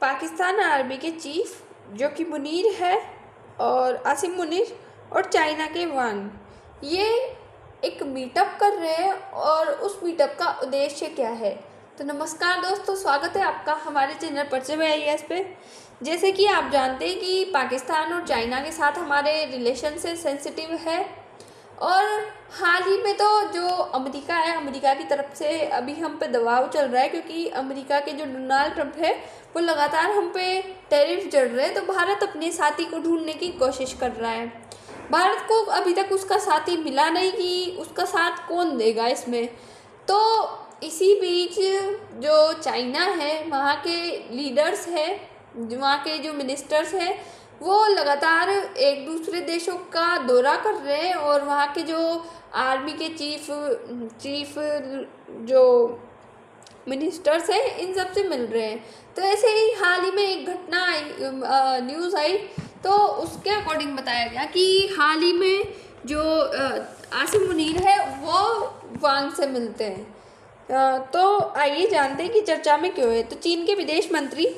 Pakistan army के chief जो कि मुनीर है और आसिम मुनीर और चाइना के वांग ये एक मीटअप कर रहे हैं। और उस मीटअप का उद्देश्य क्या है? तो नमस्कार दोस्तों, स्वागत है आपका हमारे चैनल परिचय में आईएएस पे। जैसे कि आप जानते हैं कि पाकिस्तान और चाइना के साथ हमारे रिलेशन से सेंसिटिव है और हाल ही में तो जो अमेरिका है, अमेरिका की तरफ से अभी हम पे दबाव चल रहा है क्योंकि अमेरिका के जो डोनाल्ड ट्रंप है वो लगातार हम पे टैरिफ जड़ रहे हैं। तो भारत अपने साथी को ढूंढने की कोशिश कर रहा है। भारत को अभी तक उसका साथी मिला नहीं कि उसका साथ कौन देगा इसमें। तो इसी बीच जो चाइना है, वहाँ के लीडर्स हैं, वहाँ के जो मिनिस्टर्स हैं, वो लगातार एक दूसरे देशों का दौरा कर रहे हैं और वहाँ के जो आर्मी के चीफ जो मिनिस्टर्स हैं इन सब से मिल रहे हैं। तो ऐसे ही हाल ही में एक घटना आई, न्यूज़ आई, तो उसके अकॉर्डिंग बताया गया कि हाल ही में जो आसिम मुनीर है वो वांग से मिलते हैं। तो आइए जानते हैं कि चर्चा में क्यों है। तो चीन के विदेश मंत्री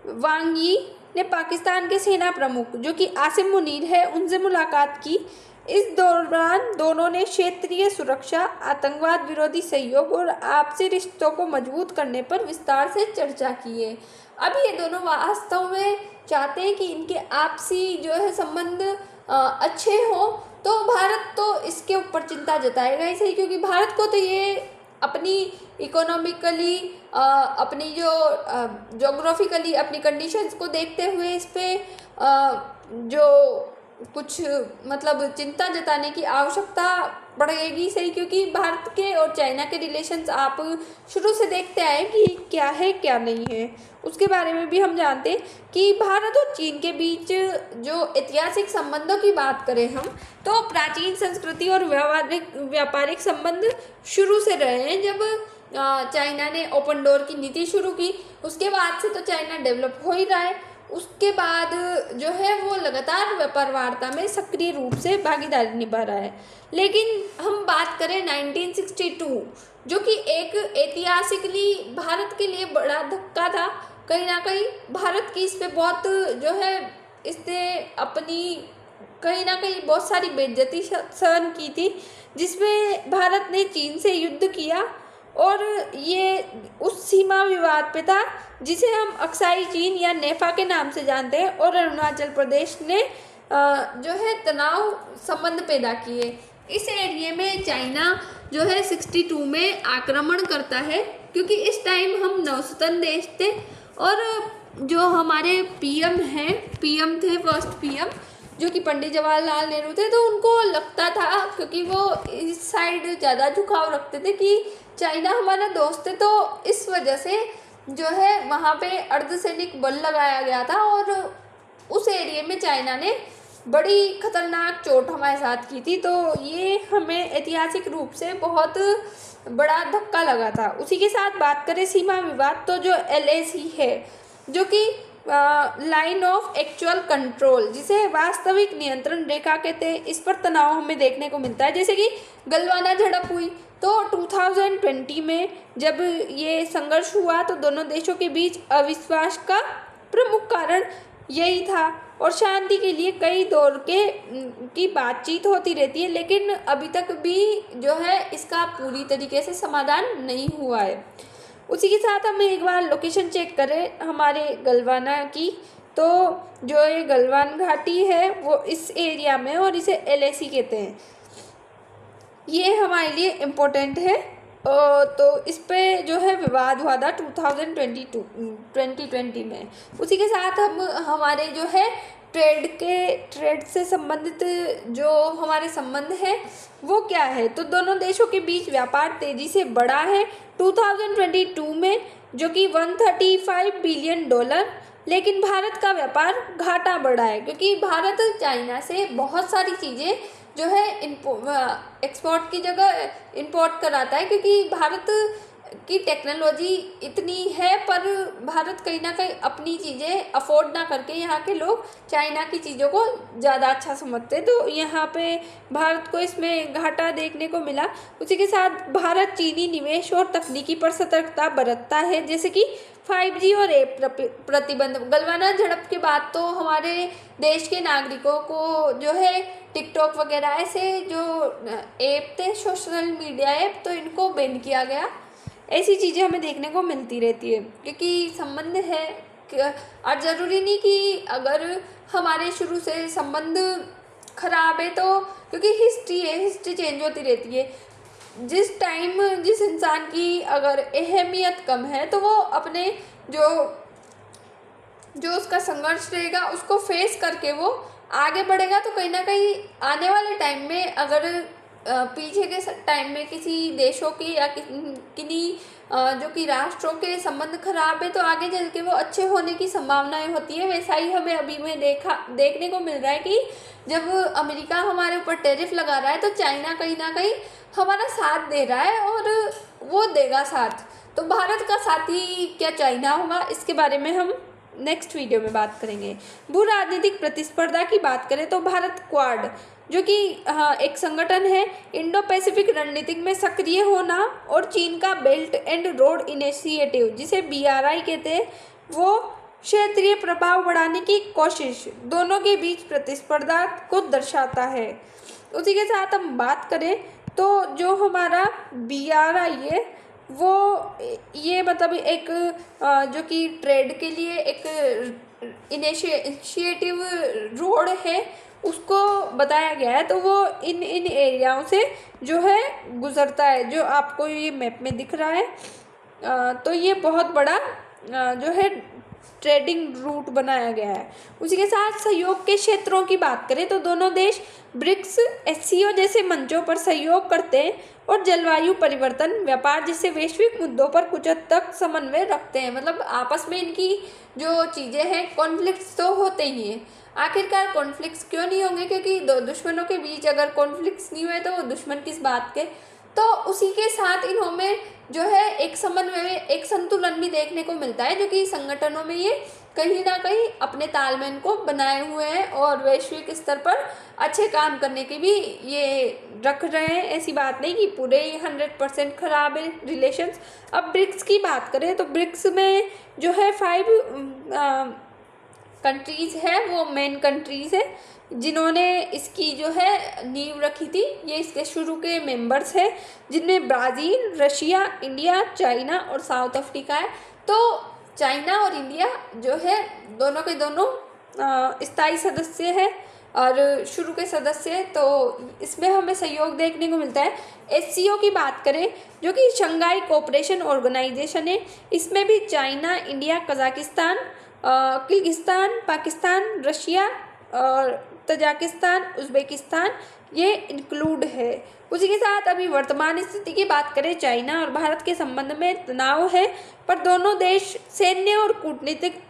वांग यी ने पाकिस्तान के सेना प्रमुख जो कि आसिम मुनीर है उनसे मुलाकात की। इस दौरान दोनों ने क्षेत्रीय सुरक्षा, आतंकवाद विरोधी सहयोग और आपसी रिश्तों को मजबूत करने पर विस्तार से चर्चा की है। अब ये दोनों वास्तव में चाहते हैं कि इनके आपसी जो है संबंध अच्छे हों। तो भारत तो इसके ऊपर चिंता जताएगा ही सही, क्योंकि भारत को तो ये अपनी इकोनॉमिकली अपनी जो जोग्राफिकली अपनी कंडीशंस को देखते हुए इस पे जो कुछ मतलब चिंता जताने की आवश्यकता पड़ेगी सही, क्योंकि भारत के और चाइना के रिलेशंस आप शुरू से देखते आए कि क्या है क्या नहीं है। उसके बारे में भी हम जानते हैं कि भारत और चीन के बीच जो ऐतिहासिक संबंधों की बात करें हम, तो प्राचीन संस्कृति और व्यापारिक संबंध शुरू से रहे हैं। जब चाइना ने ओपन डोर की नीति शुरू की, उसके बाद से तो चाइना डेवलप हो ही रहा है। उसके बाद जो है वो लगातार व्यापार वार्ता में सक्रिय रूप से भागीदारी निभा रहा है। लेकिन हम बात करें 1962, जो कि एक ऐतिहासिकली भारत के लिए बड़ा धक्का था। कहीं ना कहीं भारत की इस पे बहुत जो है इसने अपनी कहीं ना कहीं बहुत सारी बेइज्जती सहन की थी, जिसमें भारत ने चीन से युद्ध किया और ये उस सीमा विवाद पे था जिसे हम अक्साई चीन या नेफा के नाम से जानते हैं। और अरुणाचल प्रदेश ने जो है तनाव संबंध पैदा किए। इस एरिया में चाइना जो है 62 में आक्रमण करता है, क्योंकि इस टाइम हम नवसतन देश थे और जो हमारे पीएम थे, फर्स्ट पीएम जो कि पंडित जवाहरलाल नेहरू थे, तो उनको लगता था, क्योंकि वो इस साइड ज़्यादा झुकाव रखते थे कि चाइना हमारा दोस्त है, तो इस वजह से जो है वहाँ पे अर्धसैनिक बल लगाया गया था और उस एरिया में चाइना ने बड़ी खतरनाक चोट हमारे साथ की थी। तो ये हमें ऐतिहासिक रूप से बहुत बड़ा धक्का लगा था। उसी के साथ बात करें सीमा विवाद, तो जो LAC है, जो कि लाइन ऑफ एक्चुअल कंट्रोल, जिसे वास्तविक नियंत्रण रेखा कहते हैं, इस पर तनाव हमें देखने को मिलता है। जैसे कि गलवाना झड़प हुई, तो 2020 में जब ये संघर्ष हुआ तो दोनों देशों के बीच अविश्वास का प्रमुख कारण यही था और शांति के लिए कई दौर की बातचीत होती रहती है, लेकिन अभी तक भी जो है इसका पूरी तरीके से समाधान नहीं हुआ है। उसी के साथ हम एक बार लोकेशन चेक करें हमारे गलवाना की, तो जो ये गलवान घाटी है वो इस एरिया में और इसे LAC कहते हैं। ये हमारे लिए इम्पोर्टेंट है। तो इस पे जो है विवाद हुआ था 2020 में। उसी के साथ हम हमारे जो है ट्रेड से संबंधित जो हमारे संबंध है वो क्या है, तो दोनों देशों के बीच व्यापार तेजी से बढ़ा है 2022 में, जो कि $135 बिलियन। लेकिन भारत का व्यापार घाटा बढ़ा है, क्योंकि भारत चाइना से बहुत सारी चीज़ें जो है एक्सपोर्ट की जगह इंपोर्ट कराता है, क्योंकि भारत की टेक्नोलॉजी इतनी है, पर भारत कहीं ना कहीं अपनी चीज़ें अफोर्ड ना करके यहाँ के लोग चाइना की चीज़ों को ज़्यादा अच्छा समझते, तो यहाँ पे भारत को इसमें घाटा देखने को मिला। उसी के साथ भारत चीनी निवेश और तकनीकी पर सतर्कता बरतता है, जैसे कि 5G और ऐप प्रतिबंध। गलवाना झड़प के बाद तो हमारे देश के नागरिकों को जो है टिकटॉक वगैरह ऐसे जो ऐप थे, सोशल मीडिया ऐप, तो इनको बैन किया गया। ऐसी चीज़ें हमें देखने को मिलती रहती है, क्योंकि संबंध है और ज़रूरी नहीं कि अगर हमारे शुरू से संबंध खराब है तो, क्योंकि हिस्ट्री है, हिस्ट्री चेंज होती रहती है। जिस टाइम जिस इंसान की अगर अहमियत कम है तो वो अपने जो उसका संघर्ष रहेगा उसको फेस करके वो आगे बढ़ेगा, तो कहीं ना कहीं आने वाले टाइम में अगर पीछे के टाइम में किसी देशों की या किन्हीं जो कि राष्ट्रों के संबंध खराब है तो आगे चल के वो अच्छे होने की संभावनाएं होती है। वैसा ही हमें अभी में देखने को मिल रहा है कि जब अमेरिका हमारे ऊपर टैरिफ लगा रहा है तो चाइना कहीं ना कहीं हमारा साथ दे रहा है और वो देगा साथ। तो भारत का साथी क्या चाइना होगा, इसके बारे में हम नेक्स्ट वीडियो में बात करेंगे। भू राजनीतिक प्रतिस्पर्धा की बात करें तो भारत क्वाड जो कि एक संगठन है, इंडो पैसिफिक रणनीतिक में सक्रिय होना और चीन का बेल्ट एंड रोड इनिशिएटिव जिसे BRI कहते हैं, वो क्षेत्रीय प्रभाव बढ़ाने की कोशिश, दोनों के बीच प्रतिस्पर्धा को दर्शाता है। उसी के साथ हम बात करें तो जो हमारा BRI है वो ये मतलब एक जो कि ट्रेड के लिए एक इनिशिएटिव रोड है उसको बताया गया है, तो वो इन एरियाओं से जो है गुजरता है, जो आपको ये मैप में दिख रहा है। तो ये बहुत बड़ा जो है ट्रेडिंग रूट बनाया गया है। उसी के साथ सहयोग के क्षेत्रों की बात करें तो दोनों देश ब्रिक्स, SCO जैसे मंचों पर सहयोग करते हैं और जलवायु परिवर्तन, व्यापार जैसे वैश्विक मुद्दों पर कुछ हद तक समन्वय रखते हैं। मतलब आपस में इनकी जो चीज़ें हैं, कॉन्फ्लिक्ट्स तो होते ही हैं। आखिरकार कॉन्फ्लिक्ट्स क्यों नहीं होंगे, क्योंकि दो दुश्मनों के बीच अगर कॉन्फ्लिक्ट्स नहीं हुए तो वो दुश्मन किस बात के। तो उसी के साथ इन्होंने जो है एक समन्वय में एक संतुलन भी देखने को मिलता है, जो कि संगठनों में ये कहीं ना कहीं अपने तालमेल को बनाए हुए हैं और वैश्विक स्तर पर अच्छे काम करने की भी ये रख रहे हैं। ऐसी बात नहीं कि पूरे 100% खराब है रिलेशंस। अब ब्रिक्स की बात करें तो ब्रिक्स में जो है 5 कंट्रीज़ है, वो मेन कंट्रीज़ है जिन्होंने इसकी जो है नींव रखी थी। ये इसके शुरू के मेंबर्स हैं, जिनमें ब्राज़ील, रशिया, इंडिया, चाइना और साउथ अफ्रीका है। तो चाइना और इंडिया जो है दोनों के दोनों स्थायी सदस्य है और शुरू के सदस्य है, तो इसमें हमें सहयोग देखने को मिलता है। SCO की बात करें जो कि शंघाई कोऑपरेशन ऑर्गेनाइजेशन है, इसमें भी China, India, Kazakhstan, Kyrgyzstan, Pakistan, Russia और तजाकिस्तान, उज़्बेकिस्तान ये इंक्लूड है। उसी के साथ अभी वर्तमान स्थिति की बात करें, चाइना और भारत के संबंध में तनाव है, पर दोनों देश सैन्य और कूटनीतिक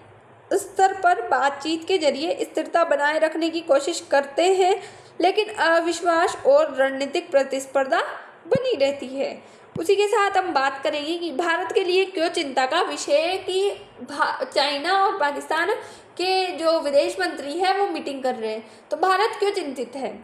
स्तर पर बातचीत के जरिए स्थिरता बनाए रखने की कोशिश करते हैं, लेकिन अविश्वास और रणनीतिक प्रतिस्पर्धा बनी रहती है। उसी के साथ हम बात करेंगे कि भारत के लिए क्यों चिंता का विषय है कि चाइना और पाकिस्तान के जो विदेश मंत्री हैं वो मीटिंग कर रहे हैं, तो भारत क्यों चिंतित है।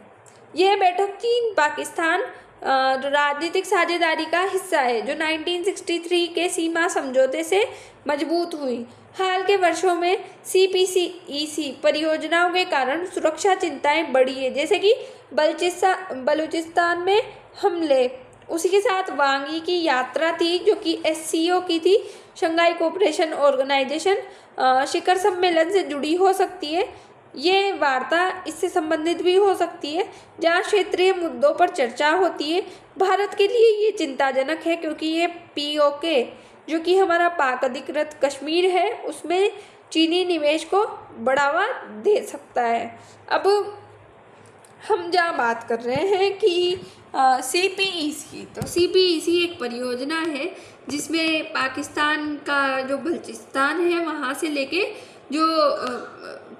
यह बैठक चीन पाकिस्तान राजनीतिक साझेदारी का हिस्सा है, जो 1963 के सीमा समझौते से मजबूत हुई। हाल के वर्षों में CPEC परियोजनाओं के कारण सुरक्षा चिंताएं बढ़ी है, जैसे कि बलूचिस्तान में हमले। उसी के साथ वांग यी की यात्रा थी जो कि SCO की थी, शंघाई कोऑपरेशन ऑर्गेनाइजेशन शिखर सम्मेलन से जुड़ी हो सकती है। ये वार्ता इससे संबंधित भी हो सकती है, जहाँ क्षेत्रीय मुद्दों पर चर्चा होती है। भारत के लिए ये चिंताजनक है क्योंकि ये POK जो कि हमारा पाक अधिकृत कश्मीर है उसमें चीनी निवेश को बढ़ावा दे सकता है। अब हम जहाँ बात कर रहे हैं कि CPEC, तो CPEC एक परियोजना है जिसमें पाकिस्तान का जो बलूचिस्तान है वहाँ से लेके जो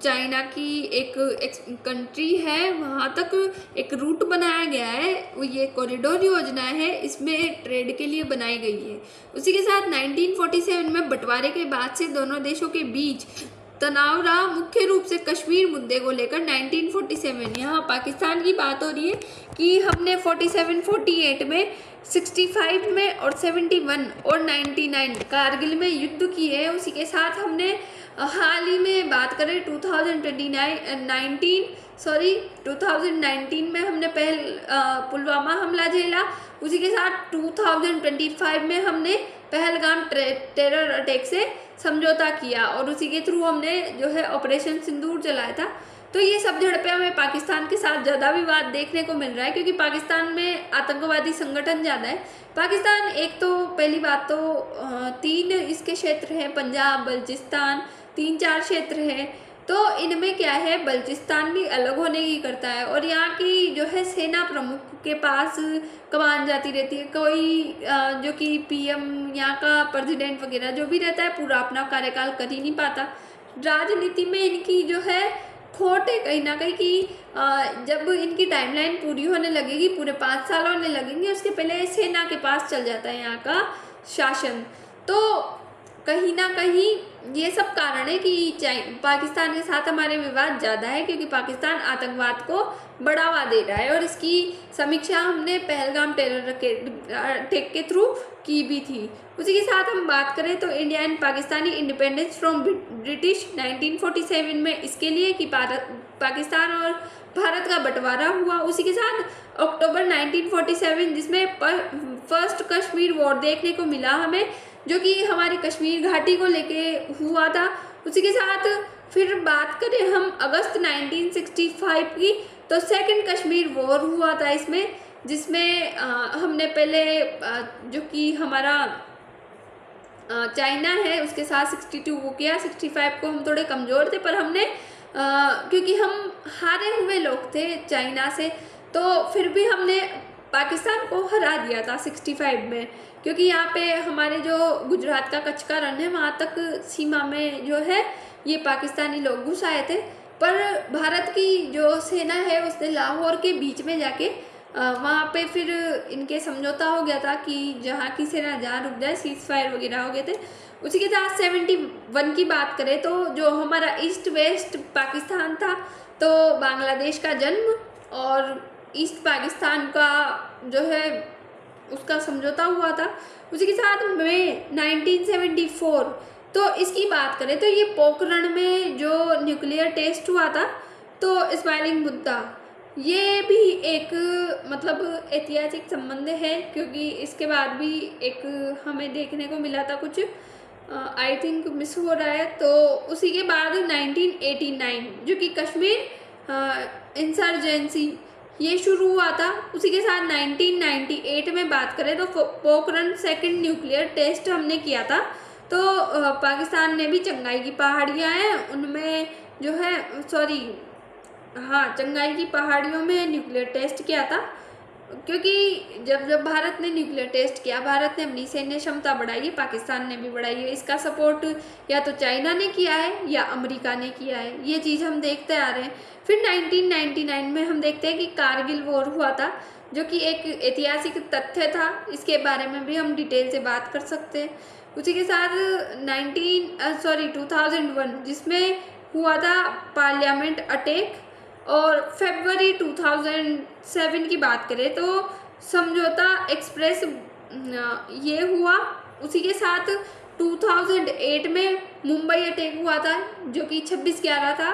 चाइना की एक कंट्री है वहाँ तक एक रूट बनाया गया है। ये कॉरिडोर योजना है, इसमें ट्रेड के लिए बनाई गई है। उसी के साथ 1947 में बंटवारे के बाद से दोनों देशों के बीच तनाव रहा, मुख्य रूप से कश्मीर मुद्दे को लेकर। 1947 यहाँ पाकिस्तान की बात हो रही है कि हमने 47-48 में, 65 में और 71 और 99 कारगिल में युद्ध किए हैं। उसी के साथ हमने हाल ही में बात करें 2019 में हमने पुलवामा हमला झेला। उसी के साथ 2025 में हमने पहलगाम टेरर अटैक से समझौता किया और उसी के थ्रू हमने जो है ऑपरेशन सिंदूर चलाया था। तो ये सब झड़पें हमें पाकिस्तान के साथ ज़्यादा विवाद देखने को मिल रहा है, क्योंकि पाकिस्तान में आतंकवादी संगठन ज़्यादा है। पाकिस्तान एक तो पहली बात तो 3 इसके क्षेत्र हैं, पंजाब, बलूचिस्तान, 3-4 क्षेत्र हैं। तो इनमें क्या है, बलूचिस्तान भी अलग होने की करता है और यहाँ की जो है सेना प्रमुख के पास कमान जाती रहती है। कोई जो कि पीएम, यहाँ का प्रेसिडेंट वगैरह जो भी रहता है, पूरा अपना कार्यकाल कर ही नहीं पाता। राजनीति में इनकी जो है खोट है कहीं ना कहीं कि जब इनकी टाइमलाइन पूरी होने लगेगी, पूरे 5 साल होने लगेंगे, उसके पहले सेना के पास चल जाता है यहाँ का शासन। तो कहीं ना कहीं ये सब कारण है कि पाकिस्तान के साथ हमारे विवाद ज़्यादा है, क्योंकि पाकिस्तान आतंकवाद को बढ़ावा दे रहा है और इसकी समीक्षा हमने पहलगाम टेरर अटैक के थ्रू की भी थी। उसी के साथ हम बात करें तो India and Pakistani independence from British 1947 में, इसके लिए कि पाकिस्तान और भारत का बंटवारा हुआ। उसी के साथ अक्टूबर 1947 जिसमें फर्स्ट कश्मीर वॉर देखने को मिला हमें, जो कि हमारी कश्मीर घाटी को लेके हुआ था। उसी के साथ फिर बात करें हम अगस्त 1965 की, तो सेकंड कश्मीर वॉर हुआ था इसमें, जिसमें हमने पहले जो कि हमारा चाइना है उसके साथ 62 वो किया। 65 को हम थोड़े कमज़ोर थे, पर हमने क्योंकि हम हारे हुए लोग थे चाइना से, तो फिर भी हमने पाकिस्तान को हरा दिया था 65 में, क्योंकि यहाँ पे हमारे जो गुजरात का कच्छ का रण है वहाँ तक सीमा में जो है ये पाकिस्तानी लोग घुस आए थे। पर भारत की जो सेना है उसने लाहौर के बीच में जाके वहाँ पे फिर इनके समझौता हो गया था कि जहाँ की सेना जहाँ रुक जाए, सीज फायर वगैरह हो गए थे। उसी के साथ 71 की बात करें तो जो हमारा ईस्ट वेस्ट पाकिस्तान था, तो बांग्लादेश का जन्म और ईस्ट पाकिस्तान का जो है उसका समझौता हुआ था। उसी के साथ में 1974, तो इसकी बात करें तो ये पोखरण में जो न्यूक्लियर टेस्ट हुआ था, तो स्माइलिंग बुद्धा ये भी एक मतलब ऐतिहासिक संबंध है, क्योंकि इसके बाद भी एक हमें देखने को मिला था कुछ, आई थिंक मिस हो रहा है। तो उसी के बाद 1989 जो कि कश्मीर इंसर्जेंसी ये शुरू हुआ था। उसी के साथ 1998 में बात करें तो पोखरण सेकंड न्यूक्लियर टेस्ट हमने किया था। तो पाकिस्तान ने भी चंगाई की पहाड़ियाँ हैं उनमें जो है चंगाई की पहाड़ियों में न्यूक्लियर टेस्ट किया था, क्योंकि जब भारत ने न्यूक्लियर टेस्ट किया, भारत ने अपनी सैन्य क्षमता बढ़ाई है, पाकिस्तान ने भी बढ़ाई है। इसका सपोर्ट या तो चाइना ने किया है या अमेरिका ने किया है, ये चीज़ हम देखते आ रहे हैं। फिर 1999 में हम देखते हैं कि कारगिल वॉर हुआ था, जो कि एक ऐतिहासिक तथ्य था, इसके बारे में भी हम डिटेल से बात कर सकते हैं। उसी के साथ 2001 जिसमें हुआ था पार्लियामेंट अटैक, और फरवरी 2007 की बात करें तो समझौता एक्सप्रेस ये हुआ। उसी के साथ 2008 में मुंबई अटैक हुआ था, जो कि 26/11 था,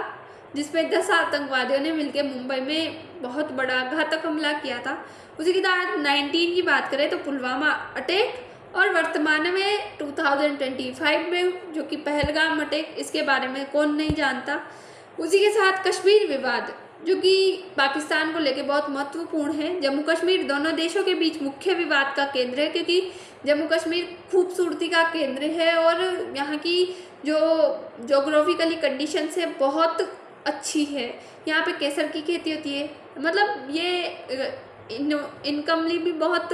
जिसमें 10 आतंकवादियों ने मिलकर मुंबई में बहुत बड़ा घातक हमला किया था। उसी के साथ 19 की बात करें तो पुलवामा अटैक, और वर्तमान में 2025 में जो कि पहलगाम अटैक, इसके बारे में कौन नहीं जानता। उसी के साथ कश्मीर विवाद, जो कि पाकिस्तान को लेकर बहुत महत्वपूर्ण है। जम्मू कश्मीर दोनों देशों के बीच मुख्य विवाद का केंद्र है, क्योंकि जम्मू कश्मीर खूबसूरती का केंद्र है और यहाँ की जो जोग्राफिकली कंडीशंस है बहुत अच्छी है। यहाँ पे केसर की खेती होती है, मतलब ये इनकमली भी बहुत,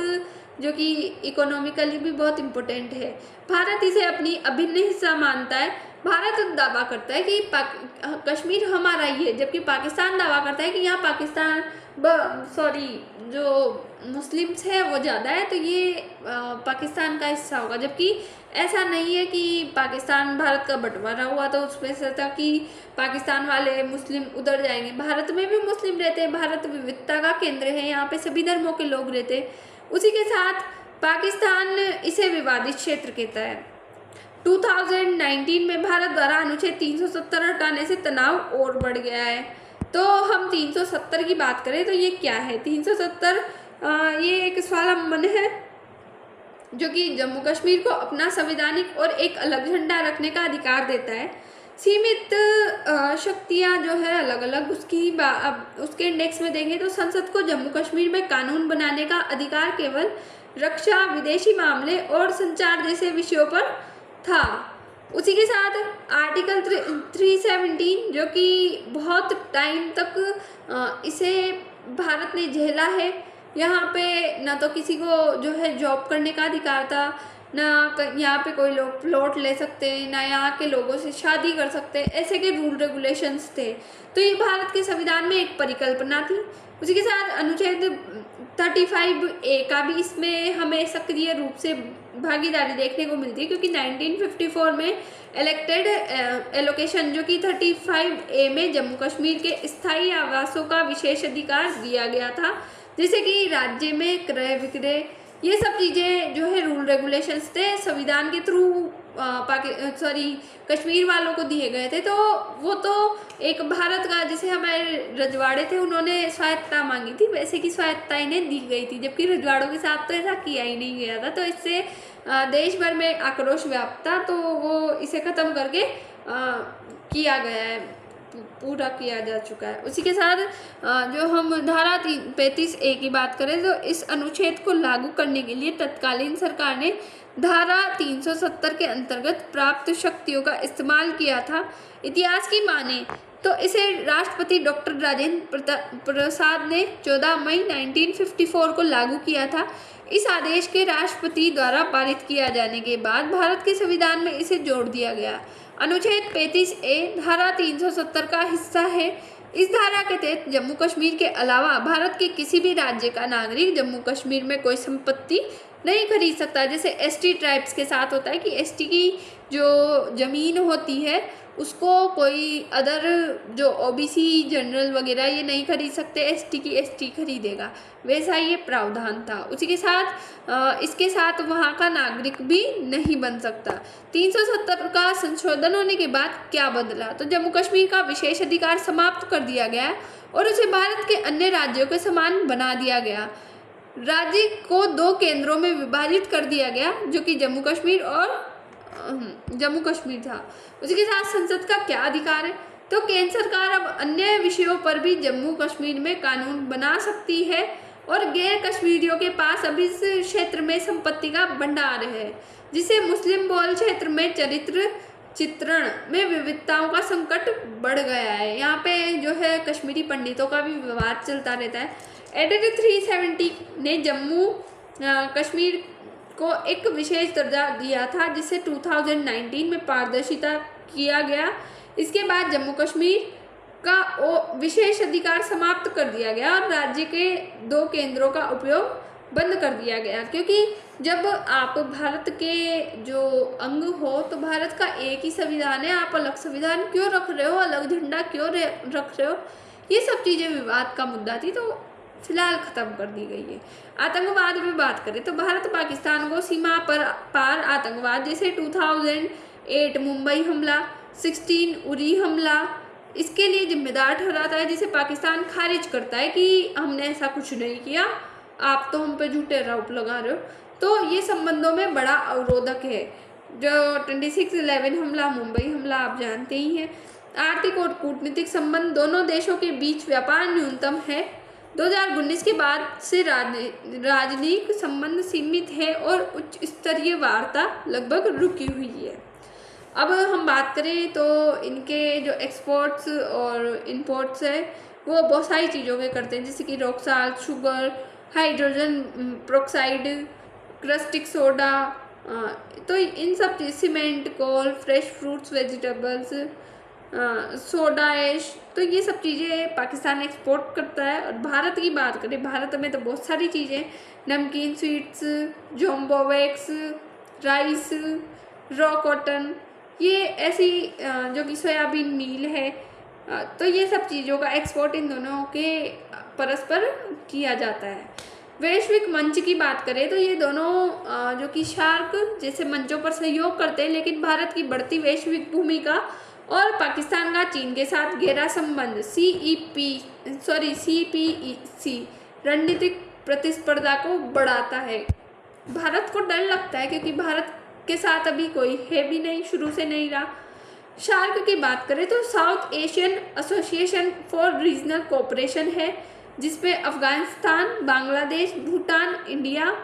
जो कि इकोनॉमिकली भी बहुत इम्पोर्टेंट है। भारत इसे अपनी अभिन्न हिस्सा मानता है भारत दावा करता है कि कश्मीर हमारा ही है, जबकि पाकिस्तान दावा करता है कि यहाँ पाकिस्तान जो मुस्लिम्स है वो ज़्यादा है, तो ये पाकिस्तान का हिस्सा होगा। जबकि ऐसा नहीं है कि पाकिस्तान भारत का बंटवारा हुआ तो उसमें से था कि पाकिस्तान वाले मुस्लिम उधर जाएंगे। भारत में भी मुस्लिम रहते हैं, भारत विविधता का केंद्र है, यहाँ पे सभी धर्मों के लोग रहते हैं। उसी के साथ पाकिस्तान इसे विवादित क्षेत्र कहता है। 2019 में भारत द्वारा अनुच्छेद 370 हटाने से तनाव और बढ़ गया है। तो हम 370 की बात करें तो ये क्या है? 370 ये एक स्वावलंबन है जो कि जम्मू कश्मीर को अपना संवैधानिक और एक अलग झंडा रखने का अधिकार देता है। सीमित शक्तियां जो है अलग अलग उसके इंडेक्स में देखें तो संसद को जम्मू कश्मीर में कानून बनाने का अधिकार केवल रक्षा, विदेशी मामले और संचार जैसे विषयों पर था। उसी के साथ आर्टिकल 317 जो कि बहुत टाइम तक इसे भारत ने झेला है। यहाँ पे ना तो किसी को जो है जॉब करने का अधिकार था, ना यहाँ पे कोई लोग प्लॉट ले सकते हैं, ना यहाँ के लोगों से शादी कर सकते हैं, ऐसे के रूल रेगुलेशंस थे। तो ये भारत के संविधान में एक परिकल्पना थी। उसी के साथ अनुच्छेद 35A का भी इसमें हमें सक्रिय रूप से भागीदारी देखने को मिलती है, क्योंकि 1954 में इलेक्टेड एलोकेशन जो कि 35A में जम्मू कश्मीर के स्थायी आवासों का विशेष अधिकार दिया गया था, जैसे कि राज्य में क्रय विक्रय, ये सब चीज़ें जो है रूल रेगुलेशंस थे संविधान के थ्रू कश्मीर वालों को दिए गए थे। तो वो तो एक भारत का, जैसे हमारे रजवाड़े थे उन्होंने स्वायत्तता मांगी थी, वैसे की स्वायत्तता इन्हें दी गई थी, जबकि रजवाड़ों के साथ तो ऐसा किया ही नहीं गया था। तो इससे देश भर में आक्रोश व्याप्ता, तो वो इसे ख़त्म करके किया गया है, पूरा किया जा चुका है। उसी के साथ जो हम धारा 35A की बात करें तो इस अनुच्छेद को लागू करने के लिए तत्कालीन सरकार ने धारा 370 के अंतर्गत प्राप्त शक्तियों का इस्तेमाल किया था। इतिहास की माने तो इसे राष्ट्रपति डॉक्टर राजेंद्र प्रसाद ने 14 मई 1954 को लागू किया था। इस आदेश के राष्ट्रपति द्वारा पारित किया जाने के बाद भारत के संविधान में इसे जोड़ दिया गया। अनुच्छेद 35A धारा 370 का हिस्सा है। इस धारा के तहत जम्मू कश्मीर के अलावा भारत के किसी भी राज्य का नागरिक जम्मू कश्मीर में कोई संपत्ति नहीं खरीद सकता। जैसे एसटी ट्राइब्स के साथ होता है कि एसटी की जो ज़मीन होती है उसको कोई अदर जो ओबीसी जनरल वगैरह ये नहीं खरीद सकते, एसटी की एसटी खरीदेगा, वैसा ये प्रावधान था। उसी के साथ इसके साथ वहाँ का नागरिक भी नहीं बन सकता। 370 का संशोधन होने के बाद क्या बदला? तो जम्मू कश्मीर का विशेष अधिकार समाप्त कर दिया गया और उसे भारत के अन्य राज्यों के समान बना दिया गया। राज्य को 2 केंद्रों में विभाजित कर दिया गया जो कि जम्मू कश्मीर और जम्मू कश्मीर था। उसी के साथ संसद का क्या अधिकार है? तो केंद्र सरकार अब अन्य विषयों पर भी जम्मू कश्मीर में कानून बना सकती है और गैर कश्मीरियों के पास अब इस क्षेत्र में संपत्ति का भंडार है, जिसे मुस्लिम बहुल क्षेत्र में चरित्र चित्रण में विविधताओं का संकट बढ़ गया है। यहाँ पे जो है कश्मीरी पंडितों का भी विवाद चलता रहता है। एडिट 370 ने जम्मू कश्मीर को एक विशेष दर्जा दिया था, जिसे 2019 में पारदर्शिता किया गया। इसके बाद जम्मू कश्मीर का विशेष अधिकार समाप्त कर दिया गया और राज्य के 2 केंद्रों का उपयोग बंद कर दिया गया, क्योंकि जब आप भारत के जो अंग हो तो भारत का एक ही संविधान है, आप अलग संविधान क्यों रख रहे हो, अलग झंडा क्यों रख रहे हो, ये सब चीज़ें विवाद का मुद्दा थी, तो फिलहाल ख़त्म कर दी गई है। आतंकवाद में बात करें तो भारत पाकिस्तान को सीमा पर पार आतंकवाद जैसे 2008 मुंबई हमला, 16 उरी हमला इसके लिए जिम्मेदार ठहराता है, जिसे पाकिस्तान खारिज करता है कि हमने ऐसा कुछ नहीं किया, आप तो हम पे झूठे आरोप लगा रहे हो। तो ये संबंधों में बड़ा अवरोधक है। जो 26/11 हमला, मुंबई हमला आप जानते ही हैं। आर्थिक और कूटनीतिक संबंध दोनों देशों के बीच व्यापार न्यूनतम है। 2019 के बाद से राजनयिक संबंध सीमित है और उच्च स्तरीय वार्ता लगभग रुकी हुई है। अब हम बात करें तो इनके जो एक्सपोर्ट्स और इंपोर्ट्स है वो बहुत सारी चीज़ों के करते हैं, जैसे कि rock salt, sugar, hydrogen peroxide, caustic soda, तो इन सब चीज़ cement, coal, fresh fruits, vegetables, soda ash, तो ये सब चीज़ें पाकिस्तान एक्सपोर्ट करता है। और भारत की बात करें, भारत में तो बहुत सारी चीज़ें, नमकीन, sweets, jumbo wax, rice, raw cotton, ये ऐसी जो कि सोयाबीन मील है, तो ये सब चीज़ों का एक्सपोर्ट इन दोनों के परस्पर किया जाता है। वैश्विक मंच की बात करें तो ये दोनों जो कि शार्क जैसे मंचों पर सहयोग करते हैं, लेकिन भारत की बढ़ती वैश्विक भूमिका और पाकिस्तान का चीन के साथ गहरा संबंध CPEC रणनीतिक प्रतिस्पर्धा को बढ़ाता है। भारत को डर लगता है क्योंकि भारत के साथ अभी कोई है भी नहीं, शुरू से नहीं रहा। शार्क की बात करें तो south Asian association for regional cooperation है, जिसमें अफगानिस्तान, बांग्लादेश, भूटान, इंडिया,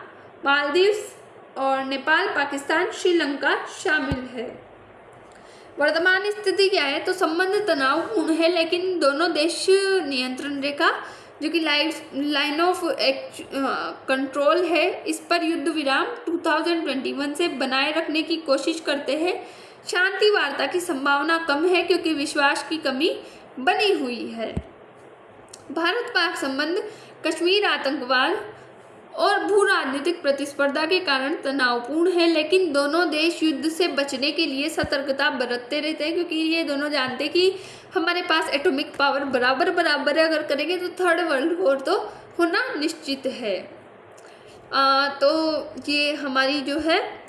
मालदीव्स और नेपाल, पाकिस्तान, श्रीलंका शामिल है। वर्तमान स्थिति क्या है, तो संबंध तनावपूर्ण है, लेकिन दोनों देश नियंत्रण रेखा जो कि लाइन ऑफ कंट्रोल है, इस पर युद्ध विराम 2021 से बनाए रखने की कोशिश करते हैं। शांति वार्ता की संभावना कम है क्योंकि विश्वास की कमी बनी हुई है। भारत पाक संबंध कश्मीर, आतंकवाद और भू राजनीतिक प्रतिस्पर्धा के कारण तनावपूर्ण है, लेकिन दोनों देश युद्ध से बचने के लिए सतर्कता बरतते रहते हैं, क्योंकि ये दोनों जानते हैं कि हमारे पास एटॉमिक पावर बराबर है, अगर करेंगे तो थर्ड वर्ल्ड वॉर तो होना निश्चित है। तो ये हमारी जो है,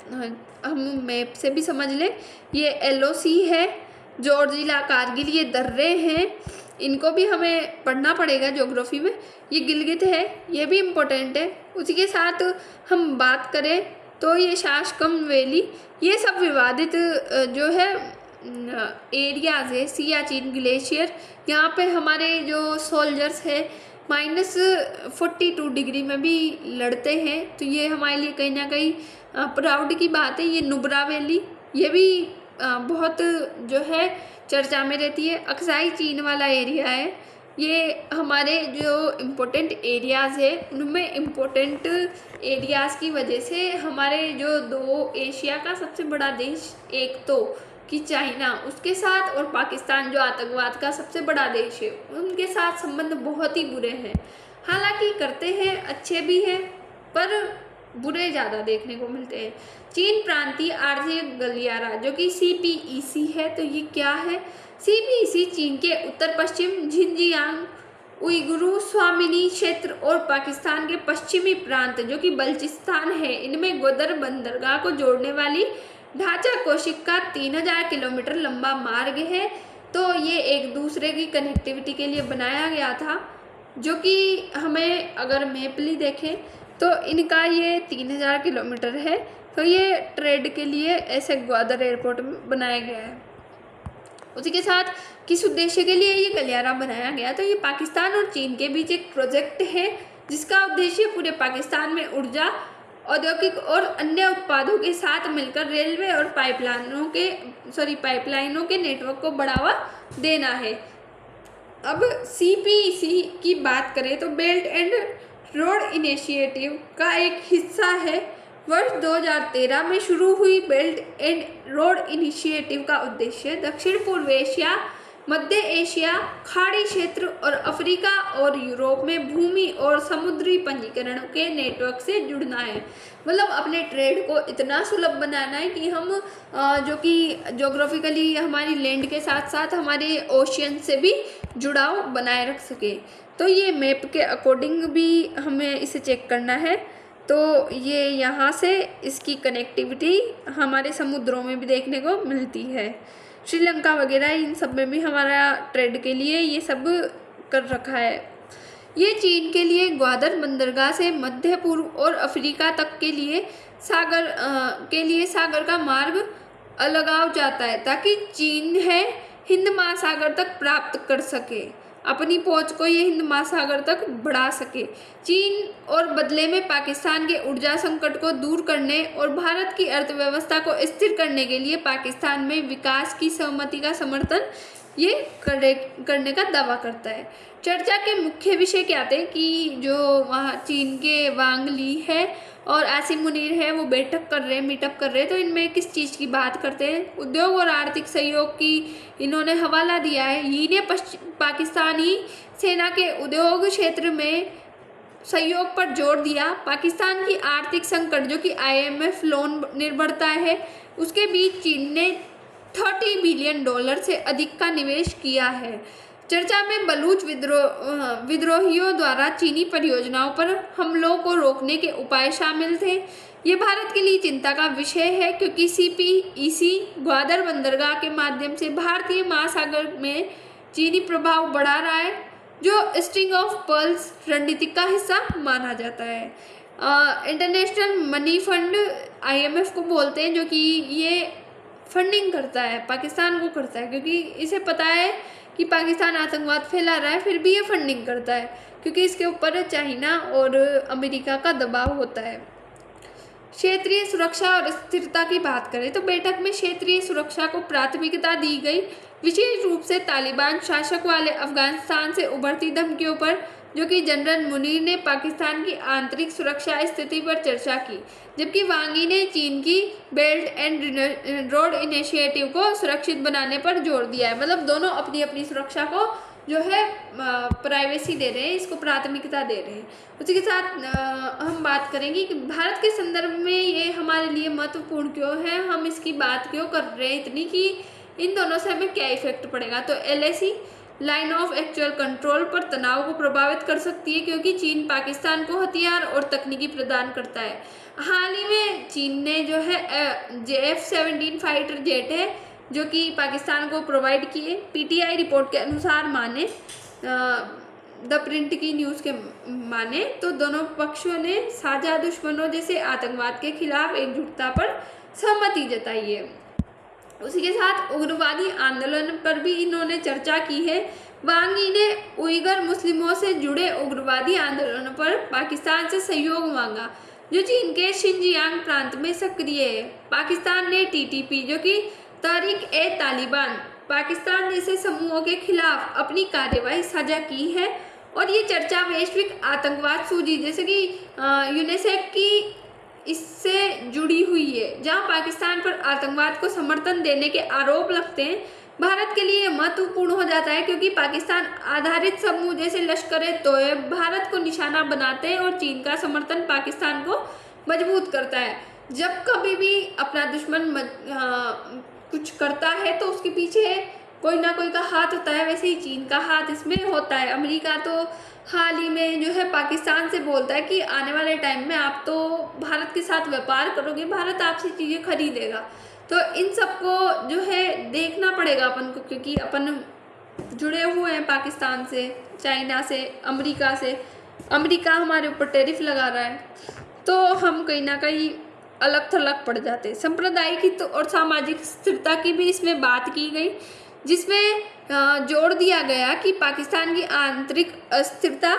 हम मैप से भी समझ लें, ये LOC है, जॉर्जिया, कारगिल, ये दर्रे हैं, इनको भी हमें पढ़ना पड़ेगा ज्योग्राफी में। ये गिलगित है, ये भी इम्पोर्टेंट है। उसी के साथ हम बात करें तो ये शासकम वैली, ये सब विवादित जो है एरियाज है। सियाचिन ग्लेशियर, यहाँ पे हमारे जो सोल्जर्स है -42 डिग्री में भी लड़ते हैं, तो ये हमारे लिए कहीं ना कहीं प्राउड की बात है। ये नुब्रा वैली, ये भी बहुत जो है चर्चा में रहती है। अक्साई चीन वाला एरिया है, ये हमारे जो इम्पोर्टेंट एरियाज़ है, उनमें इम्पोर्टेंट एरियाज़ की वजह से हमारे जो दो एशिया का सबसे बड़ा देश, एक तो कि चाइना, उसके साथ, और पाकिस्तान जो आतंकवाद का सबसे बड़ा देश है, उनके साथ संबंध बहुत ही बुरे हैं। हालांकि करते हैं, अच्छे भी हैं, पर बुरे ज़्यादा देखने को मिलते हैं। चीन प्रांतीय आर्थिक गलियारा जो कि CPEC है, तो ये क्या है? CPEC चीन के उत्तर पश्चिम झिंजियांग, उइगुर स्वामिनी क्षेत्र और पाकिस्तान के पश्चिमी प्रांत जो कि बलूचिस्तान है, इनमें ग्वादर बंदरगाह को जोड़ने वाली ढांचा कोशिका 3000 किलोमीटर लंबा मार्ग है। तो ये एक दूसरे की कनेक्टिविटी के लिए बनाया गया था, जो कि हमें अगर मैपली देखें तो इनका ये 3000 किलोमीटर है। तो ये ट्रेड के लिए ऐसे ग्वादर एयरपोर्ट में बनाया गया है। उसी के साथ किस उद्देश्य के लिए ये गलियारा बनाया गया, तो ये पाकिस्तान और चीन के बीच एक प्रोजेक्ट है, जिसका उद्देश्य पूरे पाकिस्तान में ऊर्जा, औद्योगिक और अन्य उत्पादों के साथ मिलकर रेलवे और पाइपलाइनों के नेटवर्क को बढ़ावा देना है। अब CPEC की बात करें तो बेल्ट एंड रोड इनिशिएटिव का एक हिस्सा है। वर्ष 2013 में शुरू हुई बेल्ट एंड रोड इनिशिएटिव का उद्देश्य दक्षिण पूर्व एशिया, मध्य एशिया, खाड़ी क्षेत्र और अफ्रीका और यूरोप में भूमि और समुद्री पंजीकरण के नेटवर्क से जुड़ना है। मतलब अपने ट्रेड को इतना सुलभ बनाना है कि हम जो कि जोग्राफिकली हमारी लैंड के साथ साथ हमारे ओशियन से भी जुड़ाव बनाए रख सके। तो ये मैप के अकॉर्डिंग भी हमें इसे चेक करना है। तो ये यहाँ से इसकी कनेक्टिविटी हमारे समुद्रों में भी देखने को मिलती है। श्रीलंका वगैरह इन सब में भी हमारा ट्रेड के लिए ये सब कर रखा है। ये चीन के लिए ग्वादर बंदरगाह से मध्य पूर्व और अफ्रीका तक के लिए सागर का मार्ग अलगाव जाता है, ताकि चीन है हिंद महासागर तक प्राप्त कर सके, अपनी पहुंच को ये हिंद महासागर तक बढ़ा सके। चीन और बदले में पाकिस्तान के ऊर्जा संकट को दूर करने और भारत की अर्थव्यवस्था को स्थिर करने के लिए पाकिस्तान में विकास की सहमति का समर्थन ये करने का दावा करता है। चर्चा के मुख्य विषय क्या थे कि जो वहाँ चीन के वांग ली है और आसिम मुनीर है वो बैठक कर रहे हैं, मीटअप कर रहे हैं। तो इनमें किस चीज़ की बात करते हैं? उद्योग और आर्थिक सहयोग की इन्होंने हवाला दिया है। यी ने पाकिस्तानी सेना के उद्योग क्षेत्र में सहयोग पर जोर दिया। पाकिस्तान की आर्थिक संकट जो कि IMF लोन निर्भरता है उसके बीच चीन ने $30 बिलियन से अधिक का निवेश किया है। चर्चा में बलूच विद्रोहियों द्वारा चीनी परियोजनाओं पर हमलों को रोकने के उपाय शामिल थे। ये भारत के लिए चिंता का विषय है क्योंकि CPEC ग्वादर बंदरगाह के माध्यम से भारतीय महासागर में चीनी प्रभाव बढ़ा रहा है, जो स्ट्रिंग ऑफ पर्ल्स रणनीति का हिस्सा माना जाता है। इंटरनेशनल मनी फंड IMF को बोलते हैं, जो कि ये फंडिंग करता है, पाकिस्तान को करता है, क्योंकि इसे पता है कि पाकिस्तान आतंकवाद फैला रहा है, फिर भी ये फंडिंग करता है क्योंकि इसके ऊपर चाइना और अमेरिका का दबाव होता है। क्षेत्रीय सुरक्षा और स्थिरता की बात करें तो बैठक में क्षेत्रीय सुरक्षा को प्राथमिकता दी गई, विशेष रूप से तालिबान शासक वाले अफगानिस्तान से उभरती धमकियों पर, जो कि जनरल मुनीर ने पाकिस्तान की आंतरिक सुरक्षा स्थिति पर चर्चा की, जबकि वांगी ने चीन की बेल्ट एंड रोड इनिशिएटिव को सुरक्षित बनाने पर जोर दिया है। मतलब दोनों अपनी अपनी सुरक्षा को जो है प्राइवेसी दे रहे हैं, इसको प्राथमिकता दे रहे हैं। उसी के साथ हम बात करेंगे कि भारत के संदर्भ में ये हमारे लिए महत्वपूर्ण क्यों है, हम इसकी बात क्यों कर रहे हैं इतनी, कि इन दोनों से हमें क्या इफेक्ट पड़ेगा। तो LAC line of actual control पर तनाव को प्रभावित कर सकती है क्योंकि चीन पाकिस्तान को हथियार और तकनीकी प्रदान करता है। हाल ही में चीन ने जो है F-17 फाइटर जेट है जो कि पाकिस्तान को प्रोवाइड किए। PTI रिपोर्ट के अनुसार माने, द प्रिंट की न्यूज़ के माने तो दोनों पक्षों ने साझा दुश्मनों जैसे आतंकवाद के खिलाफ एकजुटता पर सहमति जताई है। उसी के साथ उग्रवादी आंदोलन पर भी इन्होंने चर्चा की है। वांग यी ने उइगर मुस्लिमों से जुड़े उग्रवादी आंदोलनों पर पाकिस्तान से सहयोग मांगा, जो चीन के शिनजियांग प्रांत में सक्रिय है। पाकिस्तान ने TTP जो कि तहरीक-ए-तालिबान पाकिस्तान जैसे समूहों के खिलाफ अपनी कार्यवाही साझा की है और ये चर्चा वैश्विक आतंकवाद सूची जैसे कि यूनेस्को की इससे जुड़ी हुई है, जहां पाकिस्तान पर आतंकवाद को समर्थन देने के आरोप लगते हैं। भारत के लिए महत्वपूर्ण हो जाता है क्योंकि पाकिस्तान आधारित समूह जैसे लश्कर-ए-तोयब भारत को निशाना बनाते हैं और चीन का समर्थन पाकिस्तान को मजबूत करता है। जब कभी भी अपना दुश्मन कुछ करता है तो उसके पीछे कोई ना कोई का हाथ होता है, वैसे ही चीन का हाथ इसमें होता है। अमेरिका तो हाल ही में जो है पाकिस्तान से बोलता है कि आने वाले टाइम में आप तो भारत के साथ व्यापार करोगे, भारत आपसे चीज़ें खरीदेगा। तो इन सबको जो है देखना पड़ेगा अपन को, क्योंकि अपन जुड़े हुए हैं पाकिस्तान से, चाइना से, अमेरिका से। अमेरिका हमारे ऊपर टैरिफ लगा रहा है तो हम कहीं ना कहीं अलग थलग पड़ जाते हैं। सांप्रदायिक और सामाजिक स्थिरता की भी इसमें बात की गई, जिसमें जोर दिया गया कि पाकिस्तान की आंतरिक अस्थिरता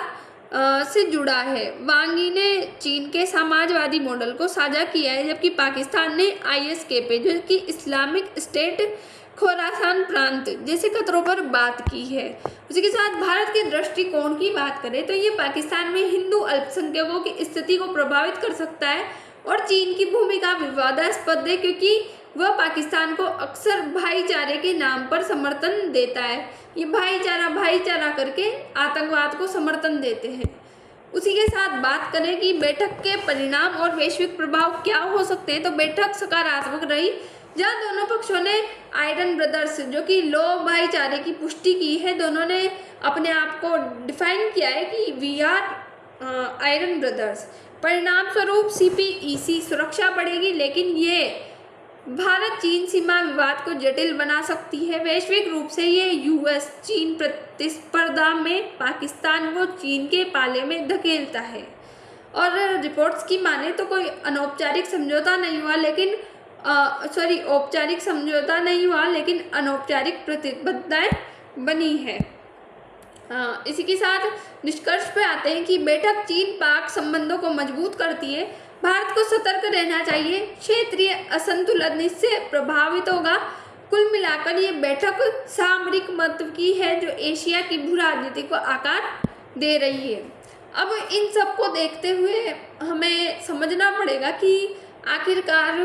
से जुड़ा है। वांग यी ने चीन के समाजवादी मॉडल को साझा किया है, जबकि पाकिस्तान ने ISKP जो कि इस्लामिक स्टेट खोरासान प्रांत जैसे खतरों पर बात की है। उसी के साथ भारत के दृष्टिकोण की बात करें तो ये पाकिस्तान में हिंदू अल्पसंख्यकों की स्थिति को प्रभावित कर सकता है और चीन की भूमिका विवादास्पद है क्योंकि वह पाकिस्तान को अक्सर भाईचारे के नाम पर समर्थन देता है। ये भाईचारा करके आतंकवाद को समर्थन देते हैं। उसी के साथ बात करें कि बैठक के परिणाम और वैश्विक प्रभाव क्या हो सकते हैं, तो बैठक सकारात्मक रही, जहां दोनों पक्षों ने आयरन ब्रदर्स जो कि लो भाईचारे की पुष्टि की है। दोनों ने अपने आप को डिफाइन किया है कि वी आर आयरन ब्रदर्स। परिणाम स्वरूप CPEC सुरक्षा बढ़ेगी, लेकिन ये भारत चीन सीमा विवाद को जटिल बना सकती है। वैश्विक रूप से ये US चीन प्रतिस्पर्धा में पाकिस्तान को चीन के पाले में धकेलता है। और रिपोर्ट्स की माने तो कोई अनौपचारिक समझौता नहीं हुआ, लेकिन औपचारिक समझौता नहीं हुआ, लेकिन अनौपचारिक प्रतिबद्धताएं बनी है। इसी के साथ निष्कर्ष पे आते हैं कि बैठक चीन पाक संबंधों को मजबूत करती है। भारत को सतर्क रहना चाहिए, क्षेत्रीय असंतुलन इससे प्रभावित होगा। कुल मिलाकर ये बैठक सामरिक महत्व की है जो एशिया की भू राजनीति को आकार दे रही है। अब इन सब को देखते हुए हमें समझना पड़ेगा कि आखिरकार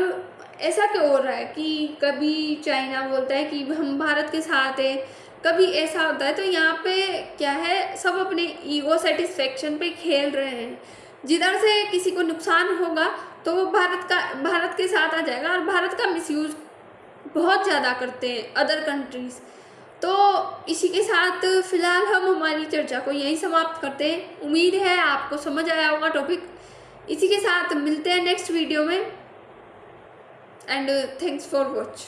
ऐसा क्यों हो रहा है कि कभी चाइना बोलता है कि हम भारत के साथ हैं, कभी ऐसा होता है। तो यहाँ पे क्या है, सब अपने ईगो सेटिस्फेक्शन पे खेल रहे हैं। जिधर से किसी को नुकसान होगा तो वो भारत के साथ आ जाएगा, और भारत का मिसयूज़ बहुत ज़्यादा करते हैं अदर कंट्रीज़। तो इसी के साथ फ़िलहाल हम हमारी चर्चा को यहीं समाप्त करते हैं। उम्मीद है आपको समझ आया होगा टॉपिक। इसी के साथ मिलते हैं नेक्स्ट वीडियो में, एंड थैंक्स फॉर वॉच।